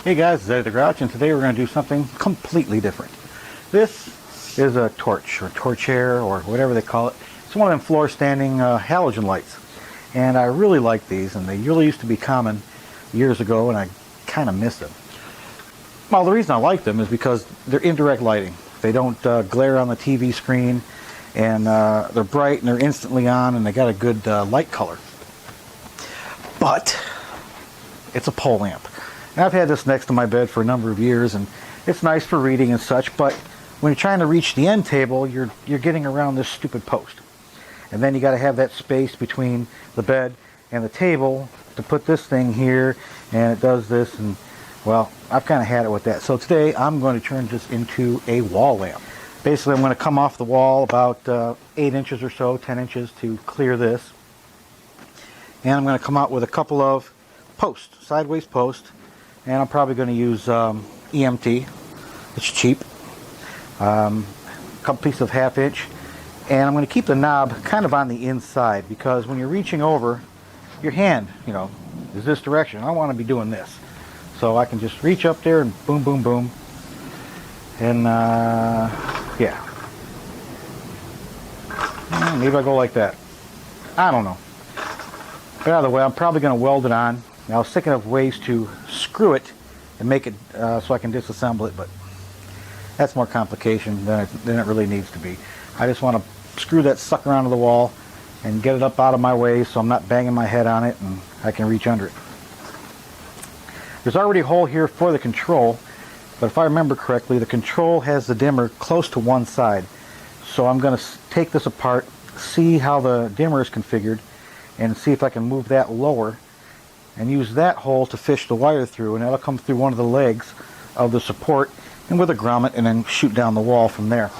Hey guys, it's Eddie the Grouch, and today we're going to do something completely different. This is a torch, or torchair, or whatever they call it. It's one of them floor standing halogen lights. And I really like these, and they really used to be common years ago, and I kind of miss them. Well, the reason I like them is because they're indirect lighting. They don't glare on the TV screen, and they're bright, and they're instantly on, and they got a good light color. But it's a pole lamp. And I've had this next to my bed for a number of years, and it's nice for reading and such, but when you're trying to reach the end table, you're getting around this stupid post. And then you got to have that space between the bed and the table to put this thing here, and it does this, and well, I've kind of had it with that. So today I'm going to turn this into a wall lamp. Basically, I'm going to come off the wall about 8 inches or so, 10 inches to clear this. And I'm going to come out with a couple of posts, sideways posts. And I'm probably going to use EMT. It's cheap. A couple pieces of 1/2 inch. And I'm going to keep the knob kind of on the inside, because when you're reaching over, your hand, is this direction. I want to be doing this. So I can just reach up there and boom, boom, boom. And yeah. Maybe I go like that. I don't know. But either way, I'm probably going to weld it on. Now, I was thinking of ways to screw it and make it so I can disassemble it, but that's more complication than it really needs to be. I just want to screw that sucker onto the wall and get it up out of my way so I'm not banging my head on it and I can reach under it. There's already a hole here for the control, but if I remember correctly, the control has the dimmer close to one side. So I'm going to take this apart, see how the dimmer is configured, and see if I can move that lower and use that hole to fish the wire through, and that'll come through one of the legs of the support and with a grommet, and then shoot down the wall from there.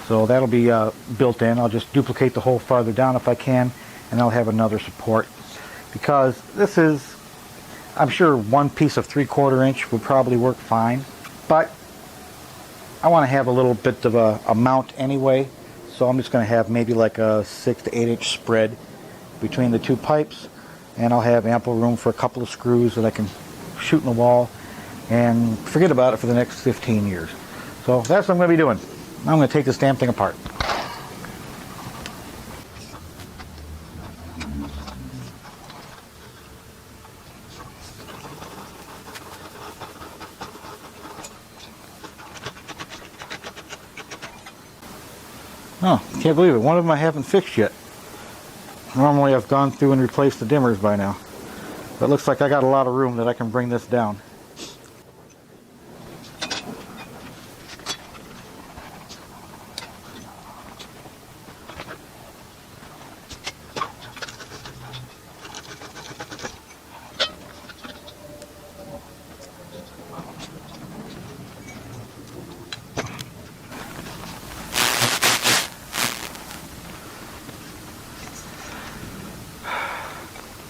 So that'll be built in. I'll just duplicate the hole farther down if I can, and I'll have another support, because this is, I'm sure one piece of 3/4 inch would probably work fine, but I want to have a little bit of a mount anyway, so I'm just going to have maybe like a 6 to 8 inch spread between the two pipes. And I'll have ample room for a couple of screws that I can shoot in the wall and forget about it for the next 15 years. So that's what I'm going to be doing. Now I'm going to take this damn thing apart. Oh, can't believe it. One of them I haven't fixed yet. Normally I've gone through and replaced the dimmers by now. But it looks like I got a lot of room that I can bring this down.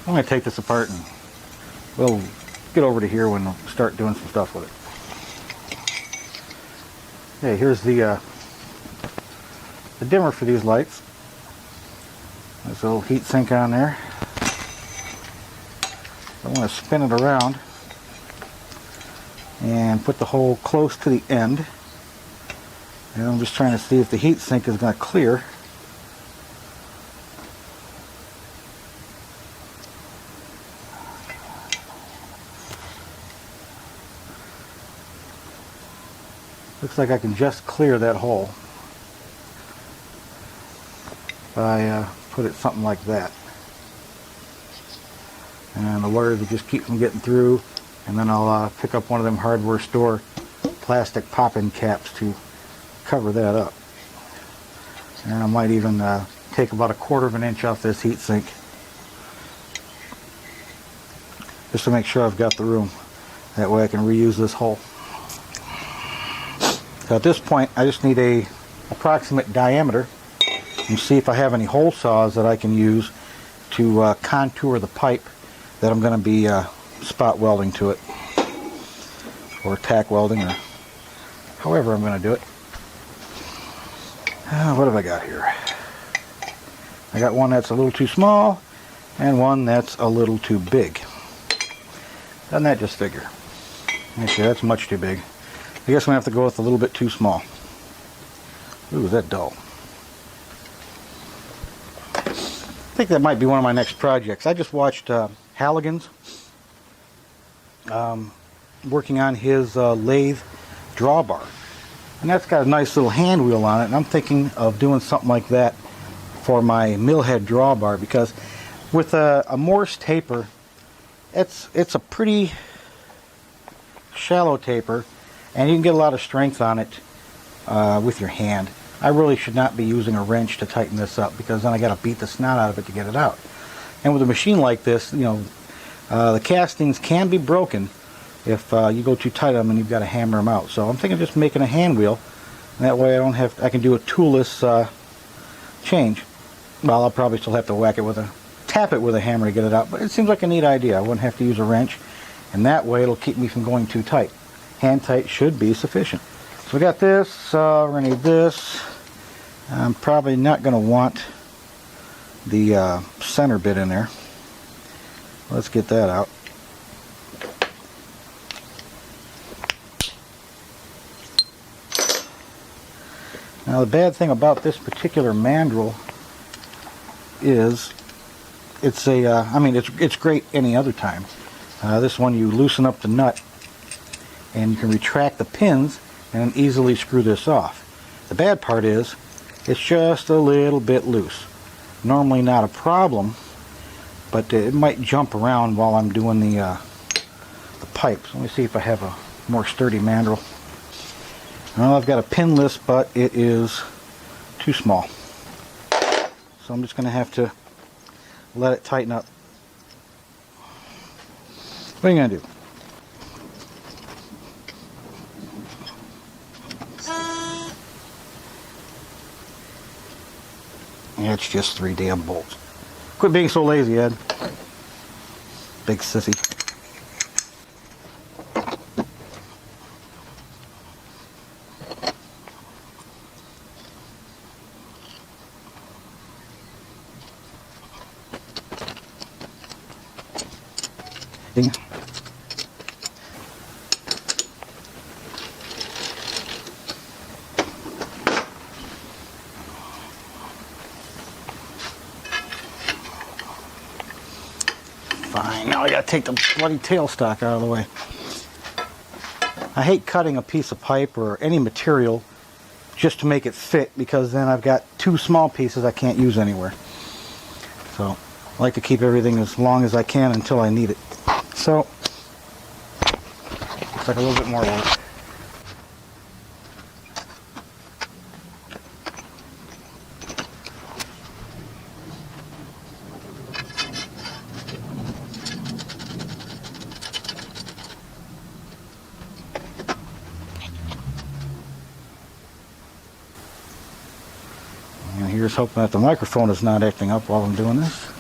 I'm going to take this apart and we'll get over to here when we'll start doing some stuff with it. Okay, here's the dimmer for these lights. There's a little heat sink on there. I want to spin it around and put the hole close to the end. And I'm just trying to see if the heat sink is going to clear. Looks like I can just clear that hole if I put it something like that. And the wires will just keep from getting through, and then I'll pick up one of them hardware store plastic pop-in caps to cover that up. And I might even take about 1/4 inch off this heat sink just to make sure I've got the room. That way I can reuse this hole. So at this point, I just need a approximate diameter and see if I have any hole saws that I can use to contour the pipe that I'm going to be spot welding to it, or tack welding, or however I'm going to do it. What have I got here? I got one that's a little too small and one that's a little too big. Doesn't that just figure? Actually, that's much too big. I guess I'm going to have to go with a little bit too small. Ooh, is that dull? I think that might be one of my next projects. I just watched Halligan's working on his lathe drawbar. And that's got a nice little hand wheel on it. And I'm thinking of doing something like that for my mill head drawbar, because with a Morse taper, it's a pretty shallow taper, and you can get a lot of strength on it with your hand. I really should not be using a wrench to tighten this up, because then I got to beat the snot out of it to get it out. And with a machine like this, you know, the castings can be broken if you go too tight on them and you've got to hammer them out. So I'm thinking of just making a hand wheel, and that way I can do a toolless change. Well, I'll probably still have to tap it with a hammer to get it out, but it seems like a neat idea. I wouldn't have to use a wrench, and that way it'll keep me from going too tight. Hand tight should be sufficient. So we got this, we're going to need this. I'm probably not going to want the center bit in there. Let's get that out. Now the bad thing about this particular mandrel is it's great any other time. This one, you loosen up the nut and you can retract the pins and easily screw this off. The bad part is it's just a little bit loose. Normally not a problem, but it might jump around while I'm doing the pipes. Let me see if I have a more sturdy mandrel. Well, I've got a pinless, but it is too small. So I'm just going to have to let it tighten up. What are you going to do? It's just 3 damn bolts. Quit being so lazy, Ed. Big sissy. Ding. Fine, now I gotta take the bloody tailstock out of the way. I hate cutting a piece of pipe or any material just to make it fit, because then I've got 2 small pieces I can't use anywhere. So I like to keep everything as long as I can until I need it. So looks like a little bit more work. And here's hoping that the microphone is not acting up while I'm doing this.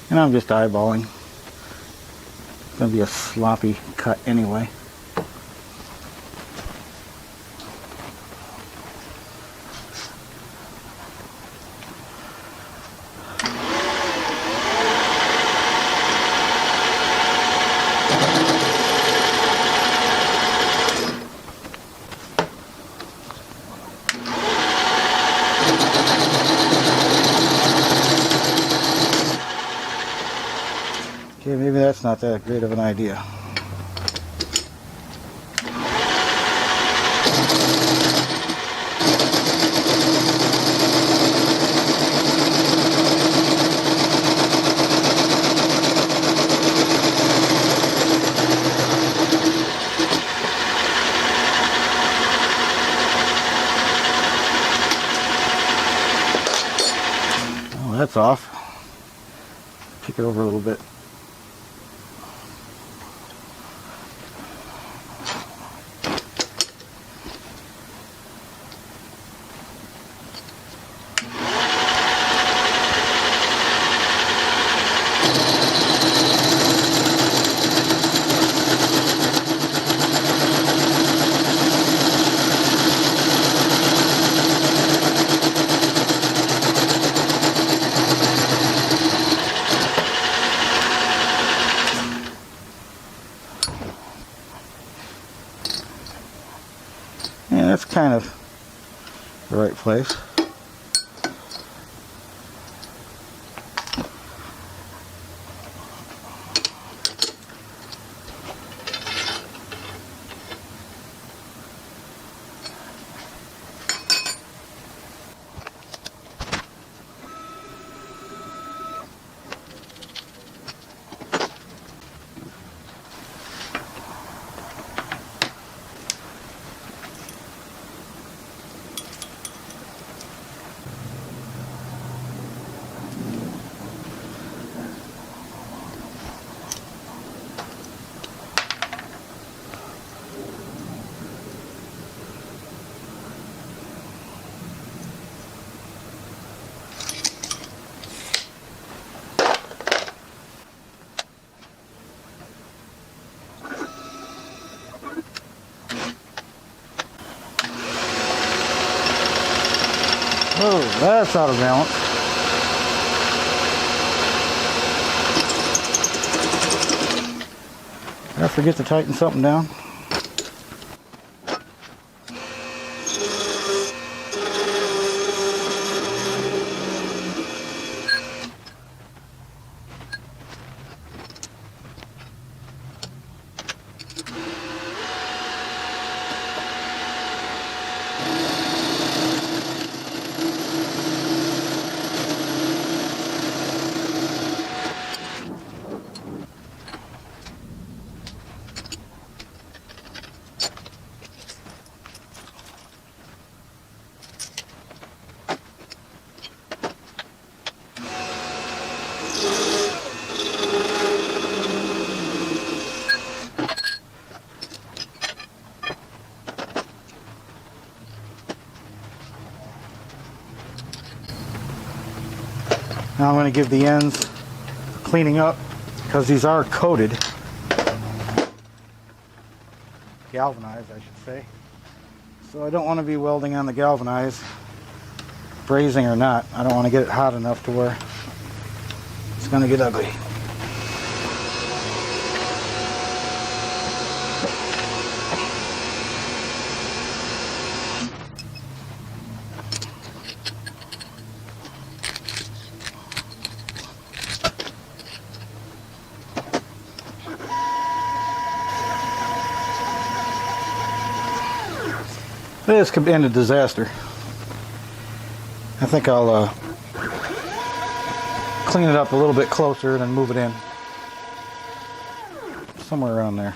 And I'm just eyeballing. It's going to be a sloppy cut anyway. Okay, maybe that's not that great of an idea. Oh, that's off. Kick it over a little bit. that's kind of the right place. Oh, that's out of balance. Did I forget to tighten something down? Now I'm going to give the ends cleaning up because these are coated. Galvanized, I should say. So I don't want to be welding on the galvanized, brazing or not. I don't want to get it hot enough to where it's going to get ugly. This could end a disaster. I think I'll clean it up a little bit closer and then move it in. Somewhere around there.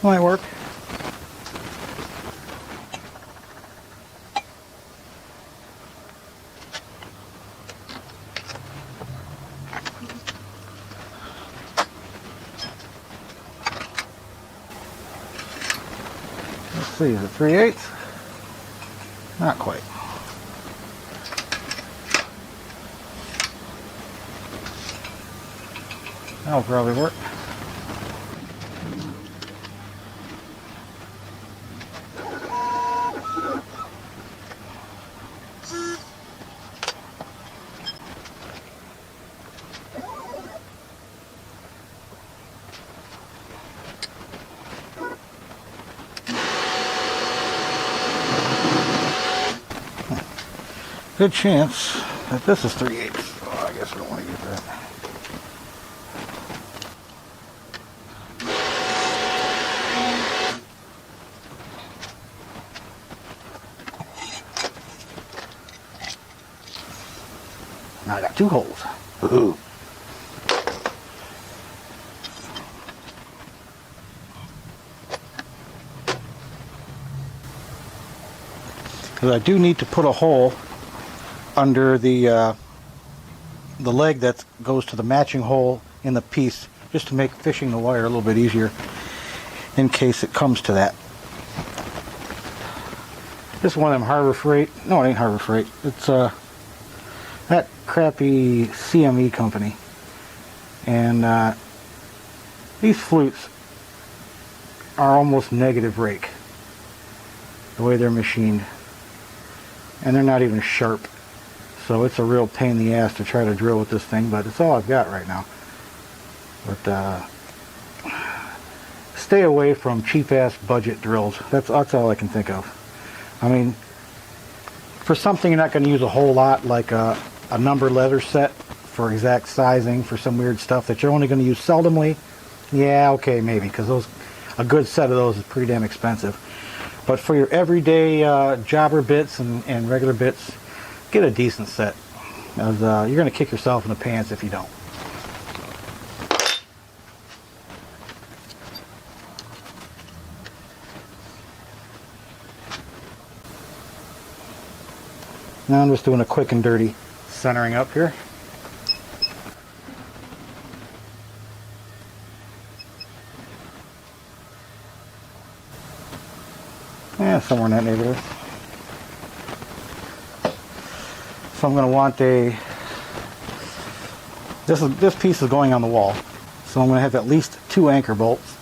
Might work. Let's see, is it 3/8? Not quite. That'll probably work. good chance that this is 3/8. Oh, I guess I don't want to use that. Now I got 2 holes. Ooh. Because I do need to put a hole under the leg that goes to the matching hole in the piece, just to make fishing the wire a little bit easier in case it comes to that. This is one of them Harbor Freight. No, it ain't Harbor Freight. It's that crappy CME company. And these flutes are almost negative rake, the way they're machined. And they're not even sharp. So it's a real pain in the ass to try to drill with this thing, but it's all I've got right now. But stay away from cheap-ass budget drills. That's all I can think of. I mean, for something you're not going to use a whole lot, like a number leather set for exact sizing for some weird stuff that you're only going to use seldomly, yeah, okay, maybe, because a good set of those is pretty damn expensive. But for your everyday jobber bits and regular bits, get a decent set. As, you're going to kick yourself in the pants if you don't. Now I'm just doing a quick and dirty centering up here. Yeah, somewhere in that neighborhood. So I'm going to want this piece is going on the wall. So I'm going to have at least 2 anchor bolts.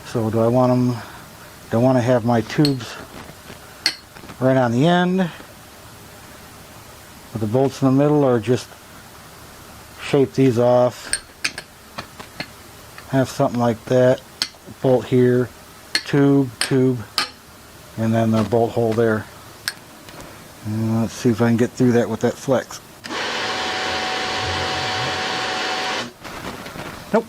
So do I want to have my tubes right on the end with the bolts in the middle, or just shape these off? Have something like that. Bolt here, tube, and then the bolt hole there. And let's see if I can get through that with that flex. Nope.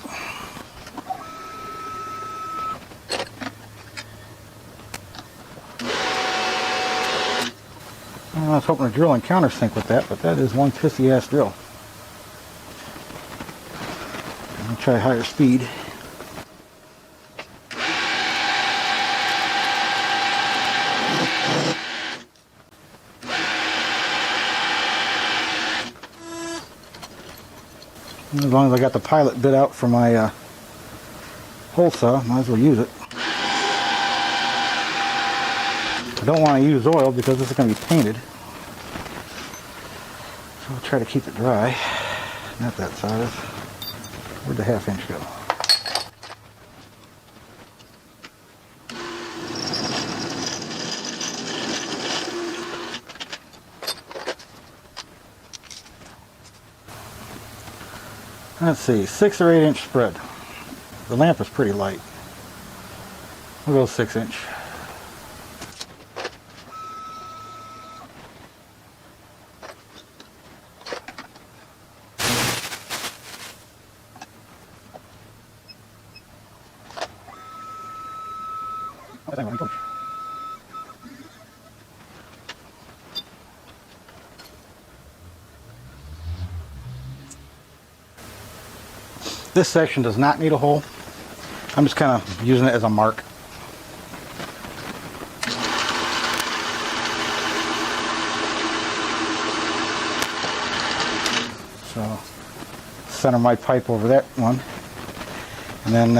I was hoping to drill in countersink with that, but that is one pissy ass drill. I'll try higher speed. As long as I got the pilot bit out for my hole saw, might as well use it. I don't want to use oil because this is going to be painted. So I'll try to keep it dry. Not that size. Where'd the 1/2 inch go? Let's see, 6 or 8 inch spread. The lamp is pretty light. We'll go 6 inch. This section does not need a hole. I'm just kind of using it as a mark. So center my pipe over that one, and then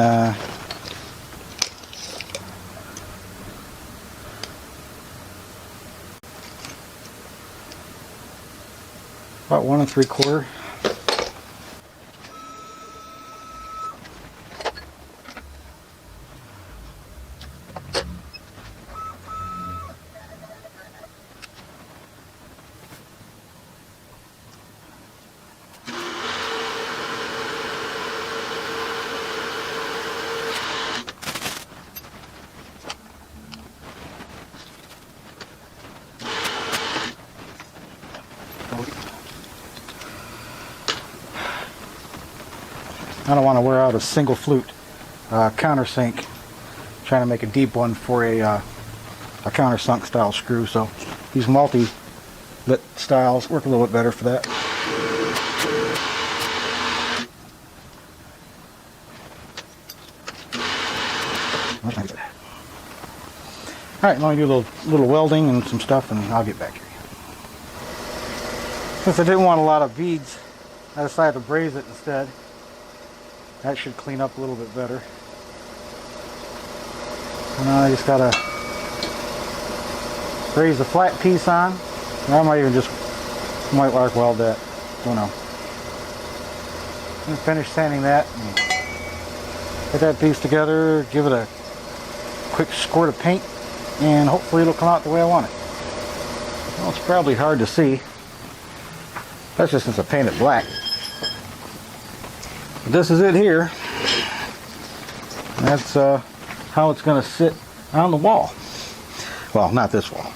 about 1 3/4. I don't want to wear out a single flute countersink trying to make a deep one for a countersunk style screw. So these multi-lit styles work a little bit better for that. Alright, let me do a little welding and some stuff, and I'll get back here. Since I didn't want a lot of beads, I decided to braze it instead. That should clean up a little bit better. Now I just gotta braze the flat piece on. I might even just arc weld that. Don't know. I'm gonna finish sanding that. Get that piece together, give it a quick squirt of paint, and hopefully it'll come out the way I want it. Well, it's probably hard to see. That's just since I painted black. But this is it here. That's how it's going to sit on the wall. Well, not this wall.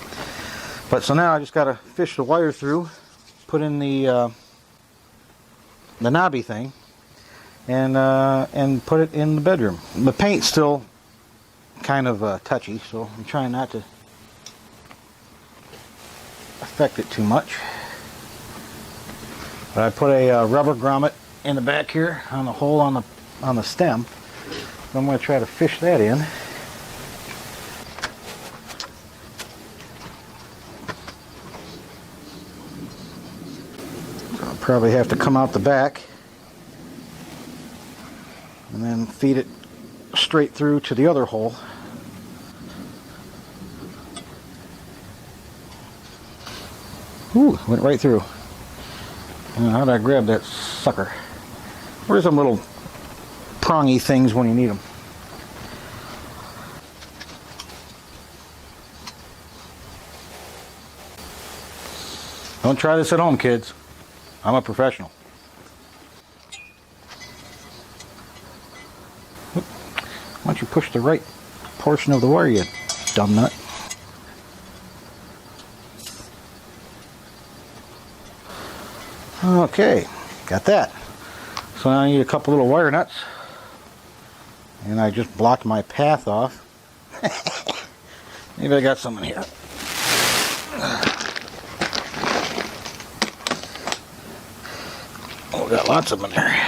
But so now I just got to fish the wire through, put in the knobby thing, and put it in the bedroom. The paint's still kind of touchy, so I'm trying not to affect it too much. But I put a rubber grommet in the back here on the hole on the stem. So I'm going to try to fish that in. So I'll probably have to come out the back and then feed it straight through to the other hole. Ooh, went right through. How did I grab that sucker? Where's some little prongy things when you need them? Don't try this at home, kids. I'm a professional. Why don't you push the right portion of the wire, you dumb nut? Okay, got that. So now I need a couple little wire nuts. And I just blocked my path off. Maybe I got some in here. Oh, got lots of them in there.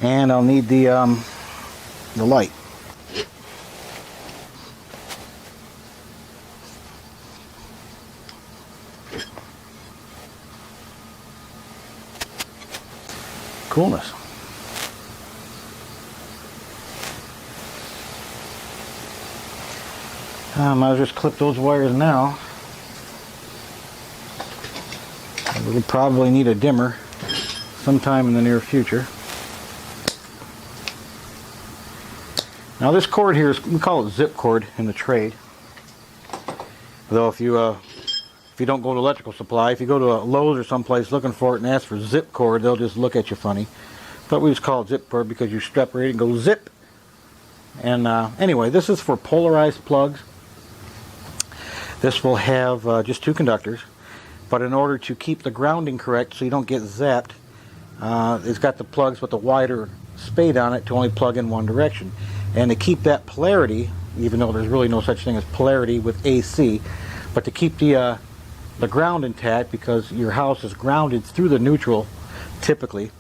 And I'll need the light. Coolness. I'll just clip those wires now. We'll probably need a dimmer sometime in the near future. Now this cord here is, we call it zip cord in the trade. Though if you don't go to electrical supply, if you go to a Lowe's or someplace looking for it and ask for zip cord, they'll just look at you funny. But we just call it zip cord because you separate it and go zip. And anyway, this is for polarized plugs. This will have just 2 conductors, but in order to keep the grounding correct so you don't get zapped, it's got the plugs with the wider spade on it to only plug in one direction. And to keep that polarity, even though there's really no such thing as polarity with AC, but to keep the ground intact, because your house is grounded through the neutral typically,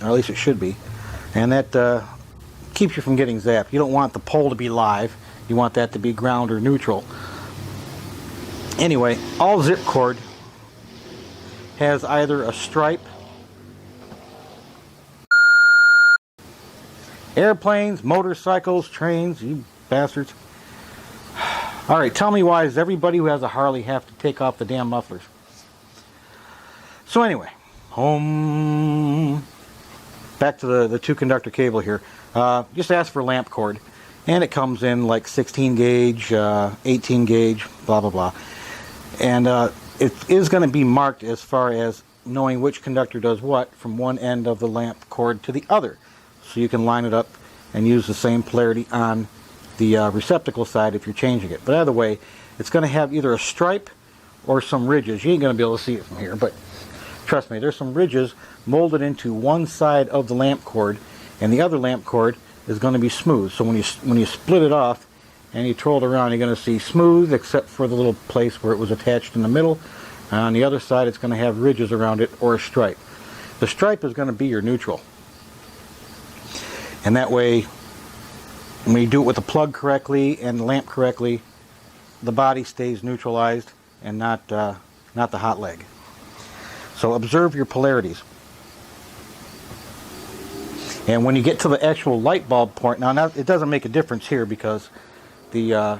or at least it should be, and that keeps you from getting zapped. You don't want the pole to be live, you want that to be ground or neutral. Anyway, all zip cord has either a stripe, airplanes, motorcycles, trains, you bastards. Alright, tell me, why does everybody who has a Harley have to take off the damn mufflers? So anyway, back to the 2 conductor cable here. Just ask for lamp cord, and it comes in like 16 gauge, 18 gauge, blah blah blah. And it is going to be marked as far as knowing which conductor does what from one end of the lamp cord to the other. So you can line it up and use the same polarity on the receptacle side if you're changing it. But either way, it's going to have either a stripe or some ridges. You ain't going to be able to see it from here, but trust me, there's some ridges molded into one side of the lamp cord, and the other lamp cord is going to be smooth. So when you split it off and you twirl it around, you're going to see smooth except for the little place where it was attached in the middle. On the other side, it's going to have ridges around it or a stripe. The stripe is going to be your neutral. And that way, when you do it with the plug correctly and the lamp correctly, the body stays neutralized and not the hot leg. So observe your polarities. And when you get to the actual light bulb point, now it doesn't make a difference here because the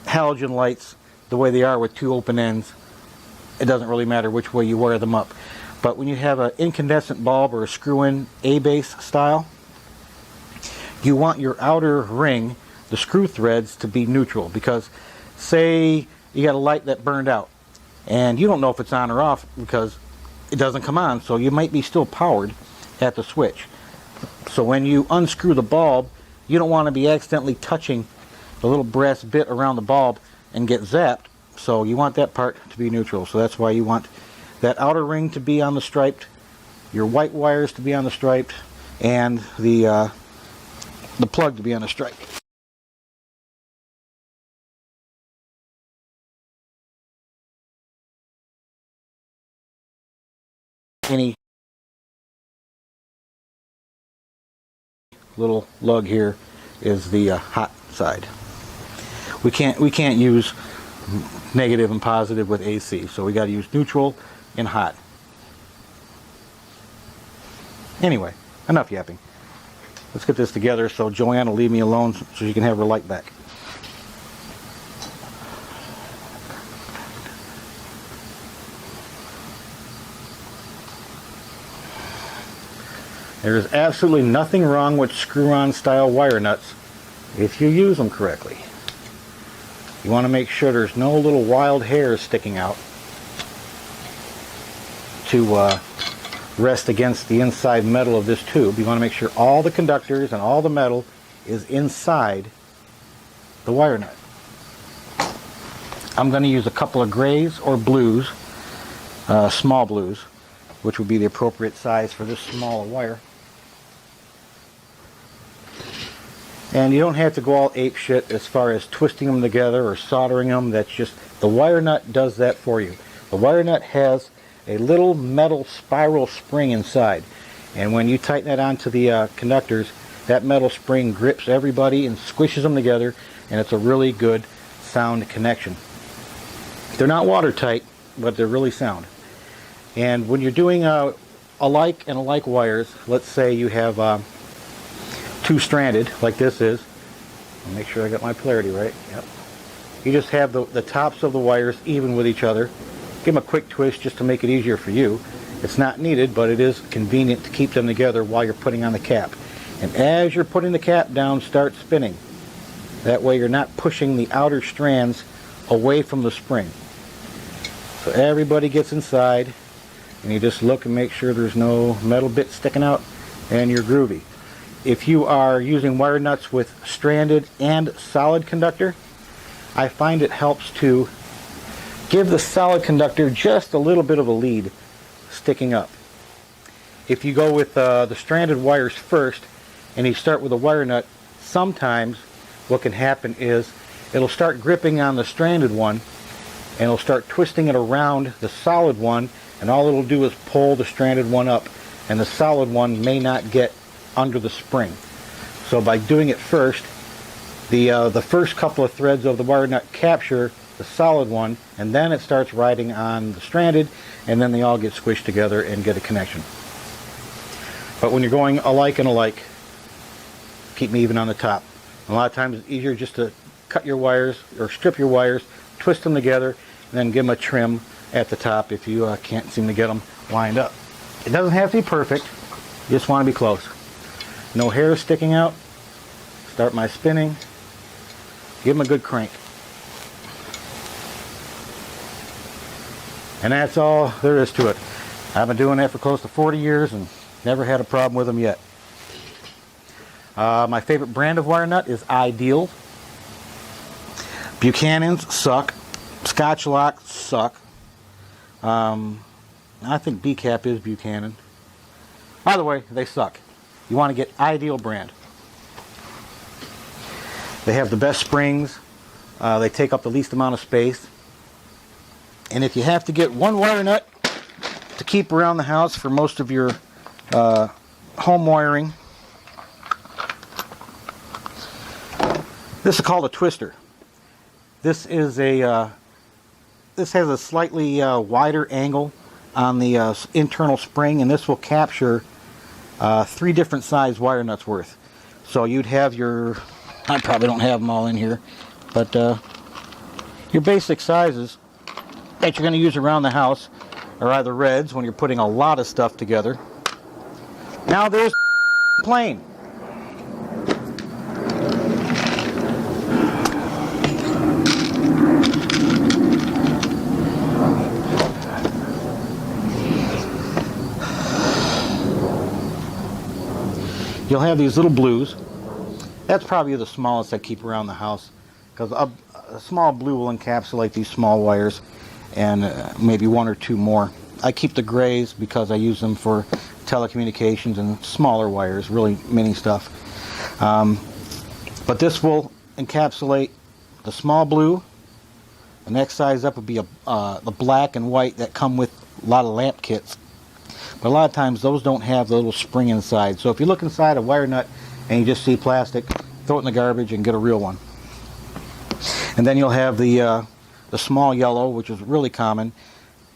halogen lights, the way they are with two open ends, it doesn't really matter which way you wire them up. But when you have an incandescent bulb or a screw-in A-base style, you want your outer ring, the screw threads, to be neutral. Because say you got a light that burned out and you don't know if it's on or off because it doesn't come on, so you might be still powered at the switch. So when you unscrew the bulb, you don't want to be accidentally touching the little brass bit around the bulb and get zapped. So you want that part to be neutral. So that's why you want that outer ring to be on the striped, your white wires to be on the striped, and the plug to be on the stripe. Any little lug here is the hot side. We can't use negative and positive with AC, so we got to use neutral and hot. Anyway, enough yapping. Let's get this together so Joanne will leave me alone so she can have her light back. There is absolutely nothing wrong with screw-on style wire nuts if you use them correctly. You want to make sure there's no little wild hairs sticking out to rest against the inside metal of this tube. You want to make sure all the conductors and all the metal is inside the wire nut. I'm going to use a couple of grays or blues, small blues, which would be the appropriate size for this small wire. And you don't have to go all ape shit as far as twisting them together or soldering them. That's just, the wire nut does that for you. The wire nut has a little metal spiral spring inside. And when you tighten that onto the conductors, that metal spring grips everybody and squishes them together, and it's a really good sound connection. They're not watertight, but they're really sound. And when you're doing alike and alike wires, let's say you have two-stranded, like this is. I'll make sure I got my polarity right. Yep. You just have the tops of the wires even with each other. Give them a quick twist just to make it easier for you. It's not needed, but it is convenient to keep them together while you're putting on the cap. And as you're putting the cap down, start spinning. That way you're not pushing the outer strands away from the spring. So everybody gets inside, and you just look and make sure there's no metal bits sticking out, and you're groovy. If you are using wire nuts with stranded and solid conductor, I find it helps to give the solid conductor just a little bit of a lead sticking up. If you go with the stranded wires first and you start with a wire nut, sometimes what can happen is it'll start gripping on the stranded one and it'll start twisting it around the solid one, and all it'll do is pull the stranded one up, and the solid one may not get under the spring. So by doing it first, the first couple of threads of the wire nut capture the solid one, and then it starts riding on the stranded, and then they all get squished together and get a connection. But when you're going alike and alike, keep them even on the top. A lot of times it's easier just to cut your wires or strip your wires, twist them together, and then give them a trim at the top if you can't seem to get them lined up. It doesn't have to be perfect, you just want to be close. No hair sticking out. Start my spinning. Give them a good crank. And that's all there is to it. I've been doing that for close to 40 years and never had a problem with them yet. My favorite brand of wire nut is Ideal. Buchanan's suck. Scotch locks suck. I think B-cap is Buchanan. Either way, they suck. You want to get Ideal brand. They have the best springs. They take up the least amount of space. And if you have to get one wire nut to keep around the house for most of your home wiring, this is called a twister. This is this has a slightly wider angle on the internal spring, and this will capture 3 different size wire nuts worth. So you'd have your, I probably don't have them all in here, but your basic sizes that you're going to use around the house are either reds when you're putting a lot of stuff together. Now there's plain. You'll have these little blues. That's probably the smallest I keep around the house, because a small blue will encapsulate these small wires and maybe 1 or 2 more. I keep the grays because I use them for telecommunications and smaller wires, really mini stuff. But this will encapsulate the small blue. The next size up would be the black and white that come with a lot of lamp kits. But a lot of times those don't have the little spring inside. So if you look inside a wire nut and you just see plastic, throw it in the garbage and get a real one. And then you'll have the small yellow, which is really common.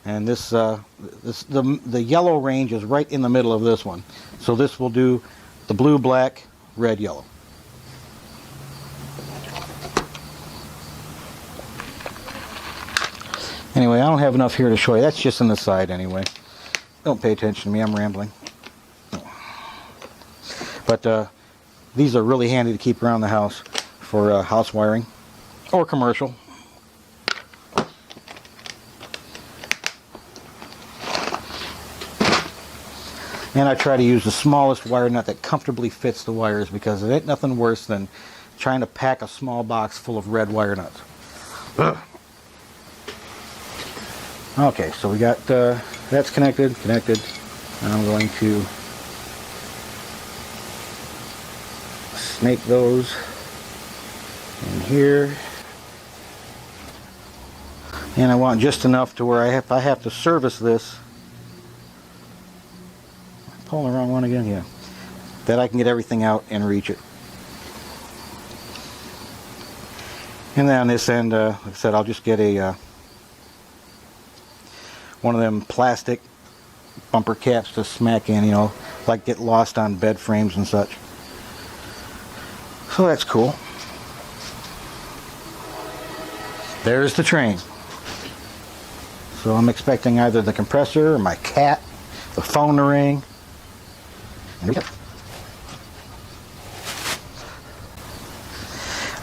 And the yellow range is right in the middle of this one. So this will do the blue, black, red, yellow. Anyway, I don't have enough here to show you. That's just on the side anyway. Don't pay attention to me, I'm rambling. But these are really handy to keep around the house for house wiring or commercial. And I try to use the smallest wire nut that comfortably fits the wires, because it ain't nothing worse than trying to pack a small box full of red wire nuts. Ugh. Okay, so we got that's connected. And I'm going to snake those in here. And I want just enough to where if I have to service this, I'm pulling the wrong one again, yeah, that I can get everything out and reach it. And then on this end, like I said, I'll just get a one of them plastic bumper caps to smack in, you know, like get lost on bed frames and such. So that's cool. There's the train. So I'm expecting either the compressor or my cat, the phone to ring.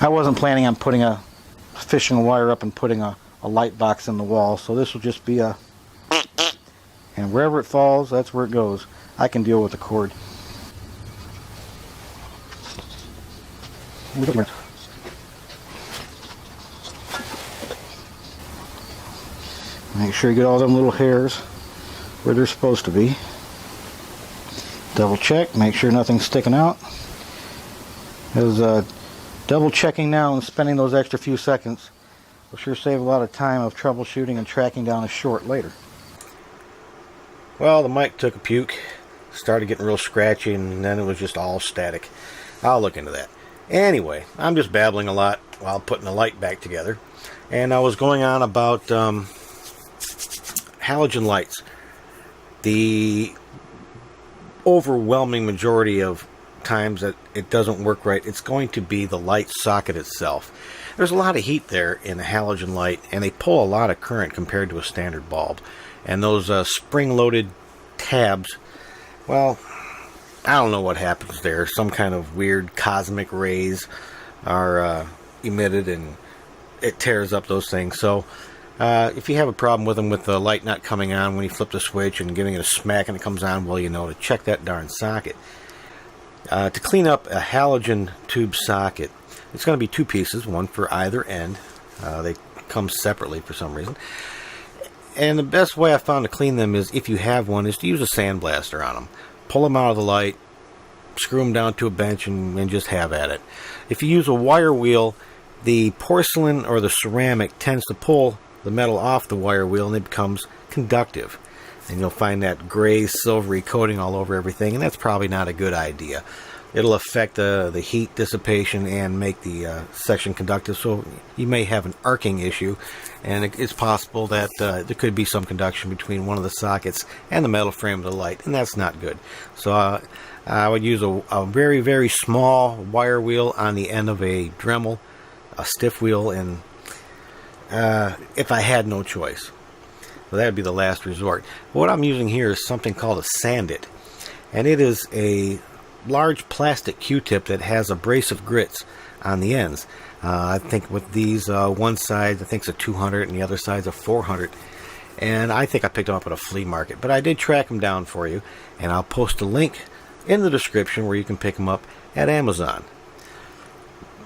I wasn't planning on putting a fishing wire up and putting a light box in the wall, so this will just be a, and wherever it falls, that's where it goes. I can deal with the cord. Make sure you get all them little hairs where they're supposed to be. Double check, make sure nothing's sticking out. As double checking now and spending those extra few seconds will sure save a lot of time of troubleshooting and tracking down a short later. Well, the mic took a puke, started getting real scratchy, and then it was just all static. I'll look into that. Anyway, I'm just babbling a lot while putting the light back together. And I was going on about halogen lights. The overwhelming majority of times that it doesn't work right, it's going to be the light socket itself. There's a lot of heat there in a halogen light, and they pull a lot of current compared to a standard bulb. And those spring-loaded tabs, well, I don't know what happens there. Some kind of weird cosmic rays are emitted, and it tears up those things. So if you have a problem with them, with the light not coming on when you flip the switch and giving it a smack and it comes on, well, you know to check that darn socket. To clean up a halogen tube socket, it's going to be 2 pieces, one for either end. They come separately for some reason. And the best way I found to clean them is, if you have one, is to use a sandblaster on them. Pull them out of the light, screw them down to a bench, and just have at it. If you use a wire wheel, the porcelain or the ceramic tends to pull the metal off the wire wheel, and it becomes conductive. And you'll find that gray, silvery coating all over everything, and that's probably not a good idea. It'll affect the heat dissipation and make the section conductive, so you may have an arcing issue, and it's possible that there could be some conduction between one of the sockets and the metal frame of the light, and that's not good. So I would use a very, very small wire wheel on the end of a Dremel, a stiff wheel, and if I had no choice. So that would be the last resort. What I'm using here is something called a Sand-It, and it is a large plastic Q-tip that has abrasive grits on the ends. I think with these, one side I think is a 200 and the other side's a 400, and I think I picked them up at a flea market, but I did track them down for you, and I'll post a link in the description where you can pick them up at Amazon.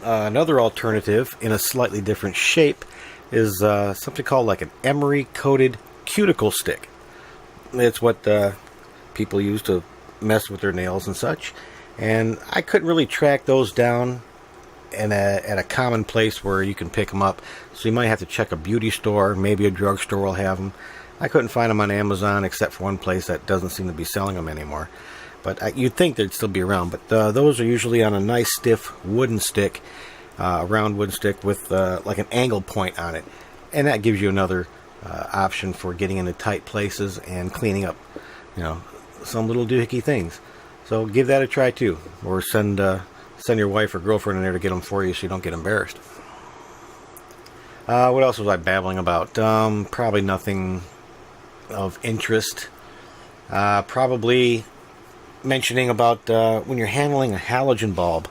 Another alternative in a slightly different shape is something called like an emery coated cuticle stick. It's what people use to mess with their nails and such, and I couldn't really track those down at a common place where you can pick them up, so you might have to check a beauty store, maybe a drugstore will have them. I couldn't find them on Amazon except for one place that doesn't seem to be selling them anymore, but you'd think they'd still be around. But those are usually on a nice stiff wooden stick, a round wooden stick with like an angle point on it, and that gives you another option for getting into tight places and cleaning up, some little doohickey things. So give that a try too, or send your wife or girlfriend in there to get them for you so you don't get embarrassed. What else was I babbling about? Probably nothing of interest. Probably mentioning about when you're handling a halogen bulb,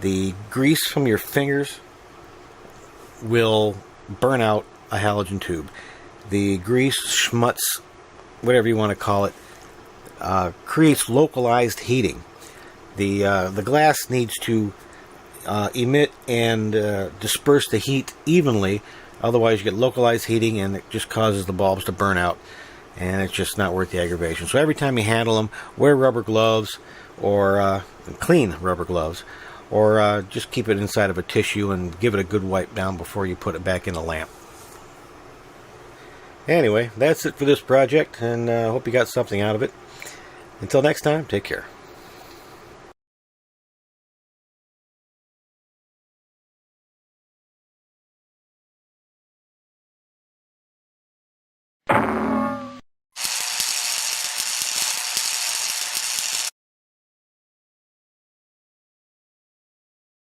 the grease from your fingers will burn out a halogen tube. The grease, schmutz, whatever you want to call it, creates localized heating. The glass needs to emit and disperse the heat evenly, otherwise you get localized heating and it just causes the bulbs to burn out, and it's just not worth the aggravation. So every time you handle them, wear rubber gloves, or clean rubber gloves, or just keep it inside of a tissue and give it a good wipe down before you put it back in the lamp. Anyway, that's it for this project, and I hope you got something out of it. Until next time, take care.